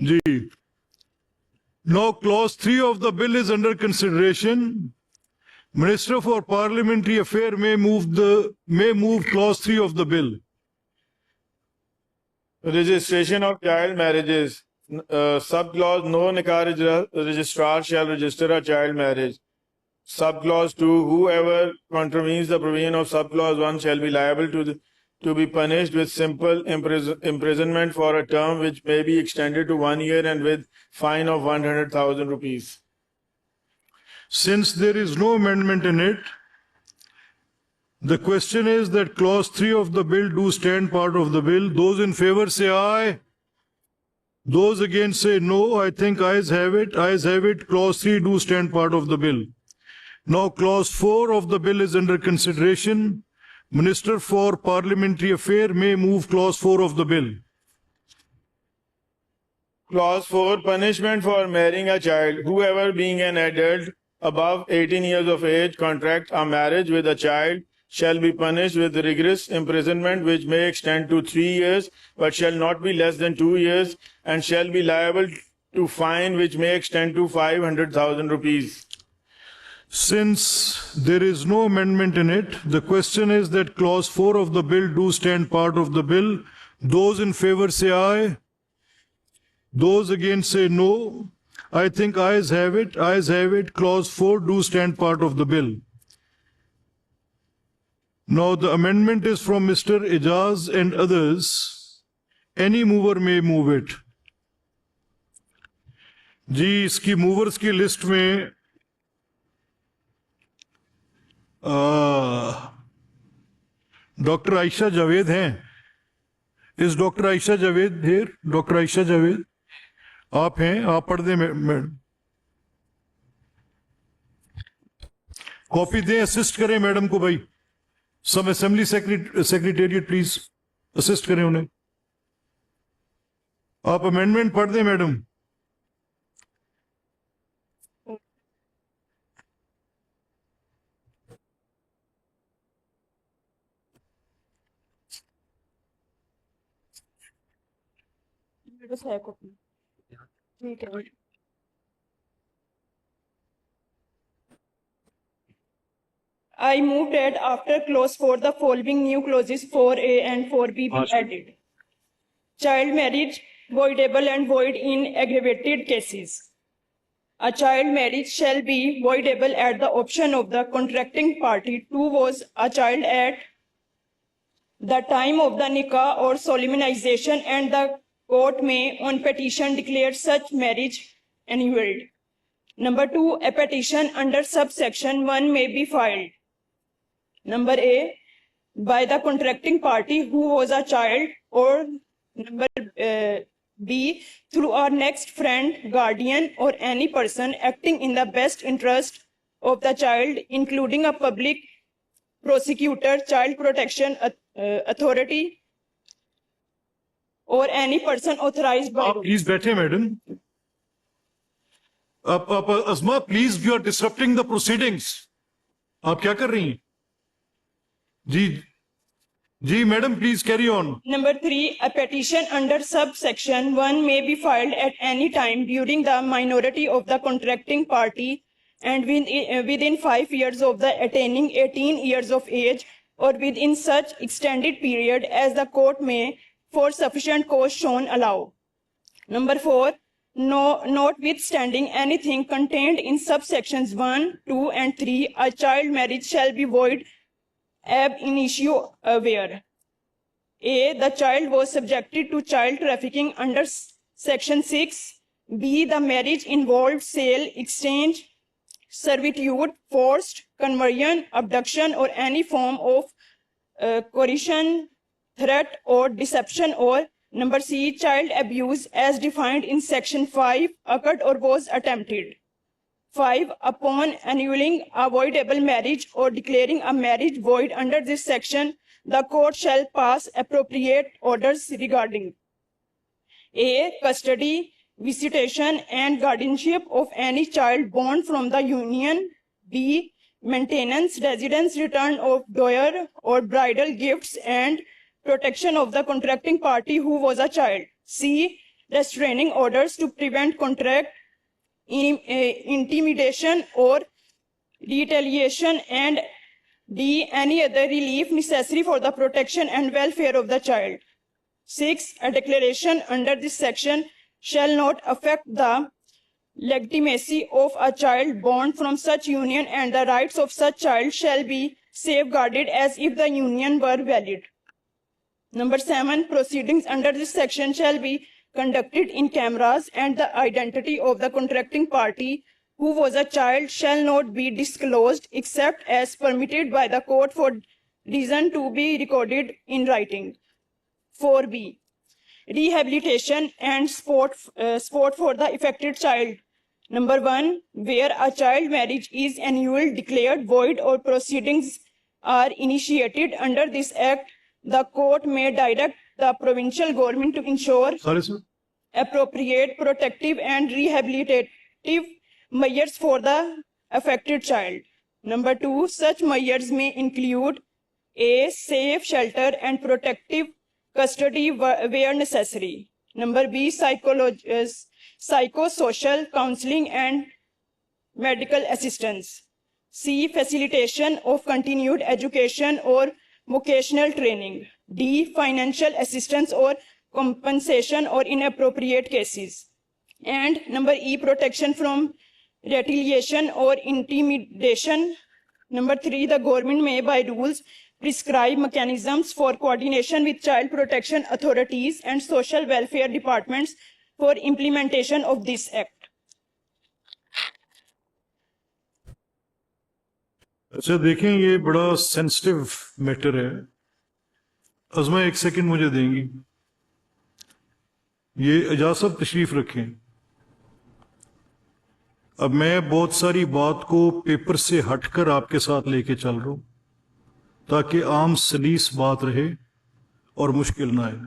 Ji. Now clause 3 of the bill is under consideration. Minister for Parliamentary Affairs may move clause 3 of the bill. Registration of child marriages. Subclause no nikah registrar shall register a child marriage. Subclause 2, whoever contravenes the provision of subclause 1 shall be liable to be punished with simple imprisonment for a term which may be extended to 1 year and with fine of 100,000 rupees. Since there is no amendment in it, the question is that clause 3 of the bill do stand part of the bill. Those in favor say aye. Those against say no. I think ayes have it. Ayes have it. Clause 3 do stand part of the bill. Now clause 4 of the bill is under consideration. Minister for Parliamentary Affairs may move clause 4 of the bill. Clause 4, punishment for marrying a child. Whoever being an adult above 18 years of age contract a marriage with a child shall be punished with rigorous imprisonment which may extend to 3 years but shall not be less than 2 years and shall be liable to fine which may extend to 500,000 rupees. Since there is no amendment in it, the question is that clause 4 of the bill do stand part of the bill. Those in favor say aye. Those against say no. I think ayes have it. Ayes have it. Clause 4 do stand part of the bill. Now the amendment is from Mr. Ijaz and others. Any mover may move it. जी इसकी movers की list में doctor Ayesha Javed हैं. इस doctor Ayesha Javed here? Doctor Ayesha Javed आप हैं? आप पढ़ दें मैडम. कॉपी दें, असिस्ट करें मैडम को भाई. सब असेंबली सेक्रेटेरिएट प्लीज असिस्ट करें उन्हें. आप अमेंडमेंट पढ़ दें madam. I move that after clause 4, the following new clauses 4A and 4B be added. Child marriage voidable and void in aggravated cases. A child marriage shall be voidable at the option of the contracting party who was a child at the time of the nikah or solemnization, and the court may on petition declare such marriage annulled. Number 2, a petition under subsection 1 may be filed. Number A, by the contracting party who was a child, or number B, through our next friend, guardian, or any person acting in the best interest of the child, including a public prosecutor, child protection authority, or any person authorized by. आप please बैठे madam. आप अजमा please, you are disrupting the proceedings. आप क्या कर रही हैं? जी madam please carry on. Number 3, a petition under subsection 1 may be filed at any time during the minority of the contracting party and within 5 years of the attaining 18 years of age, or within such extended period as the court may, for sufficient cause shown, allow. Number 4, notwithstanding anything contained in subsections 1, 2, and 3, a child marriage shall be void ab initio where A, the child was subjected to child trafficking under section 6. B, the marriage involved sale, exchange, servitude, forced conversion, abduction, or any form of coercion, threat, or deception. Or number C, child abuse as defined in section 5 occurred or was attempted. 5, upon annulling a voidable marriage or declaring a marriage void under this section, the court shall pass appropriate orders regarding A, custody, visitation, and guardianship of any child born from the union. B, maintenance, residence, return of dower or bridal gifts, and protection of the contracting party who was a child. C, restraining orders to prevent contract intimidation or retaliation, and D. any other relief necessary for the protection and welfare of the child. 6. A declaration under this section shall not affect the legitimacy of a child born from such union, and the rights of such child shall be safeguarded as if the union were valid. Number 7. Proceedings under this section shall be conducted in cameras, and the identity of the contracting party who was a child shall not be disclosed except as permitted by the court for reason to be recorded in writing. 4b. Rehabilitation and support for the affected child. Number 1. Where a child marriage is annulled, declared void, or proceedings are initiated under this act, the court may direct the provincial government to ensure Sorry, sir. appropriate protective and rehabilitative measures for the affected child. Number 2. Such measures may include A. Safe shelter and protective custody where necessary. Number B. Psychosocial counseling and medical assistance. C. Facilitation of continued education or vocational training. D. Financial assistance or compensation or inappropriate cases. And number E. Protection from retaliation or intimidation. Number 3. The government may by rules prescribe mechanisms for coordination with child protection authorities and social welfare departments for implementation of this act. अच्छा देखें, ये बड़ा sensitive matter है. अज़मा एक second मुझे देंगी. ये एजाज साहब तशरीफ रखें. अब मैं बहुत सारी बात को पेपर से हटकर आपके साथ लेके चल रहा हूं ताकि आम सलीस बात रहे और मुश्किल ना आए.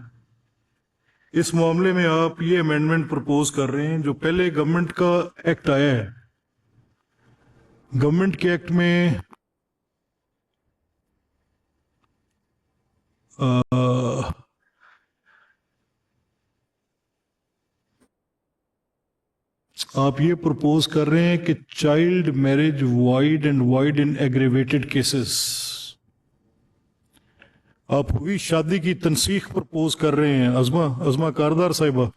इस मामले में आप ये अमेंडमेंट प्रपोज कर रहे हैं जो पहले गवर्नमेंट का एक्ट आया है. गवर्नमेंट के एक्ट में आप ये प्रपोज कर रहे हैं कि child marriage wide and wide in aggravated cases. आप हुई शादी की तनसीख प्रपोज कर रहे हैं. अज़मा कारदार साहिबा,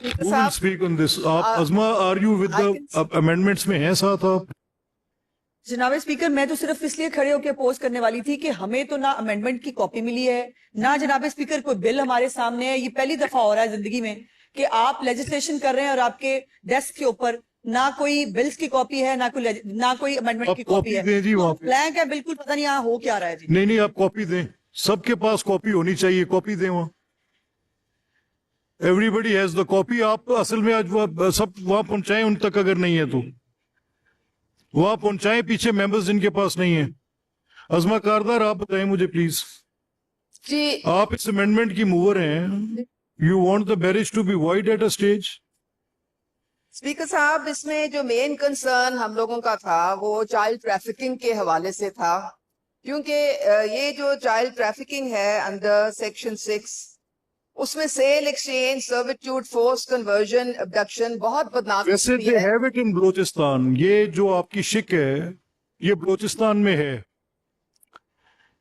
who will speak on this? आप Azma, are you with the amendments में हैं साथ आप? जनाब स्पीकर, मैं तो सिर्फ इसलिए खड़े होकर अपोज करने वाली थी कि हमें तो ना अमेंडमेंट की कॉपी मिली है, ना जनाब स्पीकर कोई बिल हमारे सामने है. ये पहली दफा हो रहा है जिंदगी में कि आप लेजिस्लेशन कर रहे हैं और आपके डेस्क के ऊपर ना कोई बिल्स की कॉपी है, ना कोई अमेंडमेंट की कॉपी है. ब्लैंक है बिल्कुल, पता नहीं यहाँ हो क्या रहा है जी. नहीं, आप कॉपी दें. सबके पास कॉपी होनी चाहिए. कॉपी दें. वहाँ एवरीबडी हैज द कॉपी. आप असल में आज सब वहां पहुंचाएं उन तक, अगर नहीं है तो वहां पहुंचाएं पीछे मेंबर्स जिनके पास नहीं है. अज़मा कारदार, आप बताएं मुझे प्लीज. जी, आप इस अमेंडमेंट की मूवर हैं. You want the marriage to be wide at a stage. Speaker साहब, इसमें जो मेन कंसर्न हम लोगों का था वो चाइल्ड ट्रैफिकिंग के हवाले से था, क्योंकि ये जो चाइल्ड ट्रैफिकिंग है अंडर सेक्शन 6, उसमें sale, exchange, servitude, force conversion, abduction बहुत बदनाम. वैसे they have it in Balochistan. ये जो आपकी शिक है ये बलोचिस्तान में है,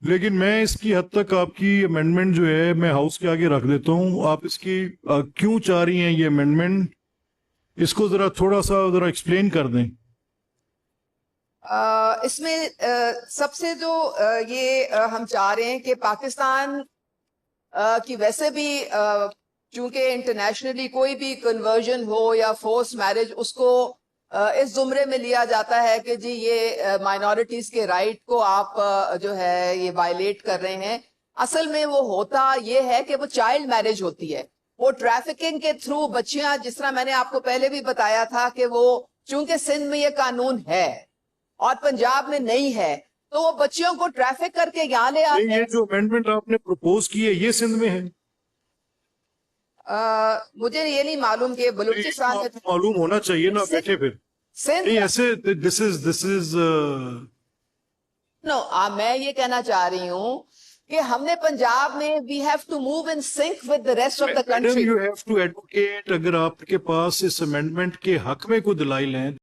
लेकिन मैं इसकी हद तक आपकी अमेंडमेंट जो है मैं हाउस के आगे रख देता हूँ. आप इसकी क्यों चाह रही हैं ये अमेंडमेंट, इसको जरा थोड़ा सा एक्सप्लेन कर दें. इसमें सबसे जो ये हम चाह रहे हैं कि पाकिस्तान कि वैसे भी चूंकि इंटरनेशनली कोई भी कन्वर्जन हो या फोर्स मैरिज, उसको इस जुमरे में लिया जाता है कि जी ये माइनॉरिटीज के राइट को आप जो है ये वायलेट कर रहे हैं. असल में वो होता ये है कि वो चाइल्ड मैरिज होती है. वो ट्रैफिकिंग के थ्रू बच्चियां, जिस तरह मैंने आपको पहले भी बताया था कि वो चूंकि सिंध में ये कानून है और पंजाब में नहीं है, तो वो बच्चियों को ट्रैफिक करके यहाँ ले आते हैं. ये जो अमेंडमेंट आपने प्रपोज की है ये सिंध में है? मुझे ये नहीं मालूम कि बलूचिस्तान में मालूम होना चाहिए ना बैठे फिर. सिंध नहीं ऐसे दिस इज नो, मैं ये कहना चाह रही हूँ کہ ہم نے پنجاب میں we have to move in sync with the rest of the Madam, country. you have to advocate. اگر آپ کے پاس اس amendment کے حق میں کوئی دلائل ہیں